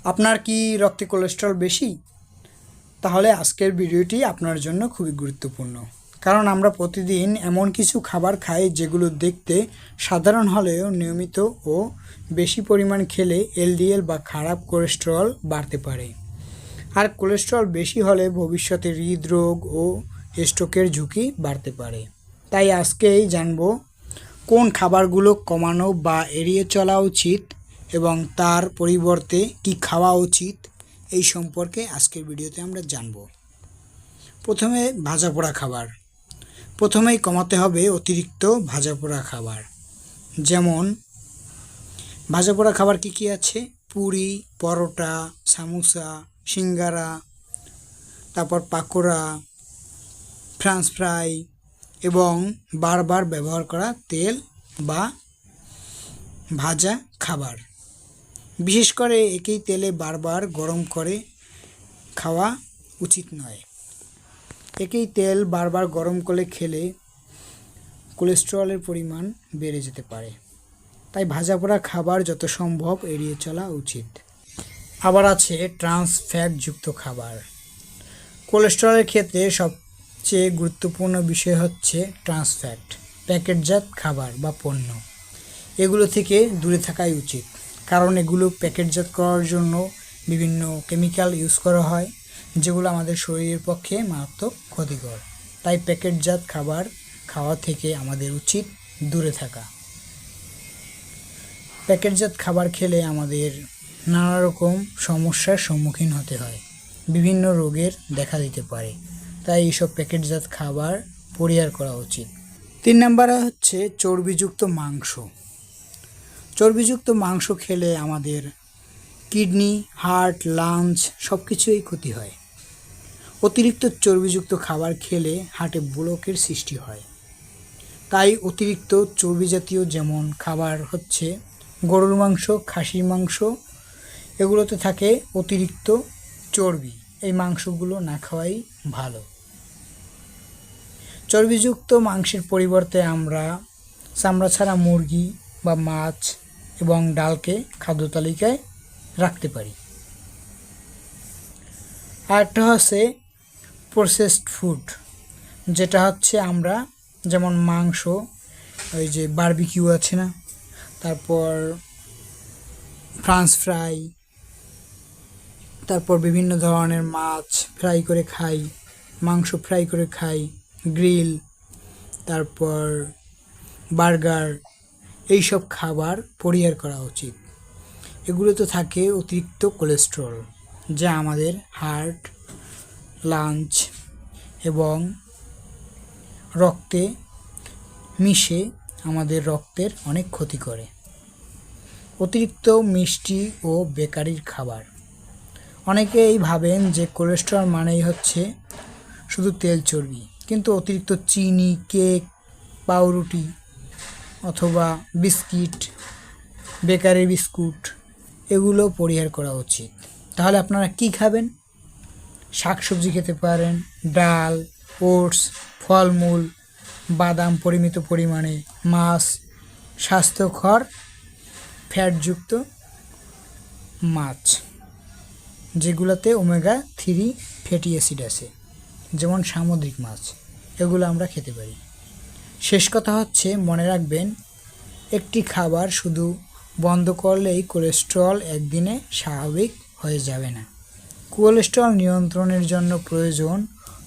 আপনার কি রক্তে কোলেস্টেরল বেশি? তাহলে আজকের ভিডিওটি আপনার জন্য খুবই গুরুত্বপূর্ণ, কারণ আমরা প্রতিদিন এমন কিছু খাবার খাই যেগুলো দেখতে সাধারণ হলেও নিয়মিত ও বেশি পরিমাণ খেলে এলডিএল বা খারাপ কোলেস্টেরল বাড়তে পারে। আর কোলেস্টেরল বেশি হলে ভবিষ্যতে হৃদরোগ ও স্ট্রোকের ঝুঁকি বাড়তে পারে। তাই আজকেই জানব কোন খাবারগুলো কমানো বা এড়িয়ে চলা উচিত এবং তার পরিবর্তে কি খাওয়া উচিত, এই সম্পর্কে আজকের ভিডিওতে আমরা জানব। প্রথমে ভাজা পোড়া খাবার। প্রথমেই কমাতে হবে অতিরিক্ত ভাজা পোড়া খাবার। যেমন ভাজা পোড়া খাবার কি কি আছে? পুরি, পরোটা, সামোসা, সিঙ্গারা, তারপর পাকোড়া, ফ্রেঞ্চ ফ্রাই এবং বারবার ব্যবহার করা তেল বা ভাজা খাবার। বিশেষ করে একই তেলে বারবার গরম করে খাওয়া উচিত নয়। একই তেল বারবার গরম করে খেলে কোলেস্টেরলের পরিমাণ বেড়ে যেতে পারে। তাই ভাজা পোড়া খাবার যত সম্ভব এড়িয়ে চলা উচিত। আবার আছে ট্রান্স ফ্যাটযুক্ত খাবার। কোলেস্টেরলের ক্ষেত্রে সবচেয়ে গুরুত্বপূর্ণ বিষয় হচ্ছে ট্রান্স ফ্যাট। প্যাকেটজাত খাবার বা পণ্য, এগুলো থেকে দূরে থাকাই উচিত, কারণ এগুলো প্যাকেটজাত করার জন্য বিভিন্ন কেমিক্যাল ইউজ করা হয়, যেগুলো আমাদের শরীরের পক্ষে মারাত্মক ক্ষতিকর। তাই প্যাকেটজাত খাবার খাওয়া থেকে আমাদের উচিত দূরে থাকা। প্যাকেটজাত খাবার খেলে আমাদের নানা রকম সমস্যার সম্মুখীন হতে হয়, বিভিন্ন রোগের দেখা দিতে পারে। তাই এইসব প্যাকেটজাত খাবার পরিহার করা উচিত। 3 নম্বরে হচ্ছে চর্বিযুক্ত মাংস। চর্বিযুক্ত মাংস খেলে আমাদের কিডনি, হার্ট, লাংস সব কিছুই ক্ষতি হয়। অতিরিক্ত চর্বিযুক্ত খাবার খেলে হার্টে ব্লকের সৃষ্টি হয়। তাই অতিরিক্ত চর্বি জাতীয় যেমন খাবার হচ্ছে গরুর মাংস, খাসির মাংস, এগুলোতে থাকে অতিরিক্ত চর্বি। এই মাংসগুলো না খাওয়াই ভালো। চর্বিযুক্ত মাংসের পরিবর্তে আমরা চামড়া ছাড়া মুরগি বা মাছ এবং ডালকে খাদ্য তালিকায় রাখতে পারি। আরেকটা হচ্ছে প্রসেসড ফুড, যেটা হচ্ছে আমরা যেমন মাংস, ওই যে বারবিকিউ আছে না, তারপর ফ্রেঞ্চ ফ্রাই, তারপর বিভিন্ন ধরনের মাছ ফ্রাই করে খাই, মাংস ফ্রাই করে খাই, গ্রিল, তারপর বার্গার, এইসব খাবার পরিহার করা উচিত। এগুলোতে থাকে অতিরিক্ত কোলেস্টেরল, যা আমাদের হার্ট, লাংস এবং রক্তে মিশে আমাদের রক্তের অনেক ক্ষতি করে। অতিরিক্ত মিষ্টি ও বেকারির খাবার। অনেকেই ভাবেন যে কোলেস্টেরল মানেই হচ্ছে শুধু তেল চর্বি, কিন্তু অতিরিক্ত চিনি, কেক, পাউরুটি অথবা বিস্কিট, বেকারি বিস্কুট, এগুলো পরিহার করা উচিত। তাহলে আপনারা কি খাবেন? শাকসবজি খেতে পারেন, ডাল, ওটস, ফলমূল, বাদাম পরিমিত পরিমাণে, মাছ, স্বাস্থ্যকর ফ্যাটযুক্ত মাছ যেগুলোতে ওমেগা 3 ফ্যাটি অ্যাসিড আছে, যেমন সামুদ্রিক মাছ, এগুলো আমরা খেতে পারি। শেষ কথা হচ্ছে, মনে রাখবেন, একটি খাবার শুধু বন্ধ করলেই কোলেস্টেরল একদিনে স্বাভাবিক হয়ে যাবে না। কোলেস্টেরল নিয়ন্ত্রণের জন্য প্রয়োজন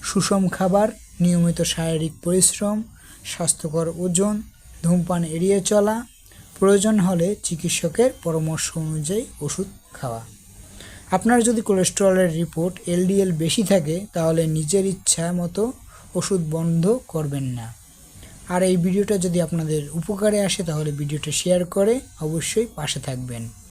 সুষম খাবার, নিয়মিত শারীরিক পরিশ্রম, স্বাস্থ্যকর ওজন, ধূমপান এড়িয়ে চলা, প্রয়োজন হলে চিকিৎসকের পরামর্শ অনুযায়ী ওষুধ খাওয়া। আপনার যদি কোলেস্টেরলের রিপোর্ট এলডিএল বেশি থাকে, তাহলে নিজের ইচ্ছা মতো ওষুধ বন্ধ করবেন না। আর এই ভিডিওটা যদি আপনাদের উপকারে আসে, তাহলে ভিডিওটা শেয়ার করে অবশ্যই পাশে থাকবেন।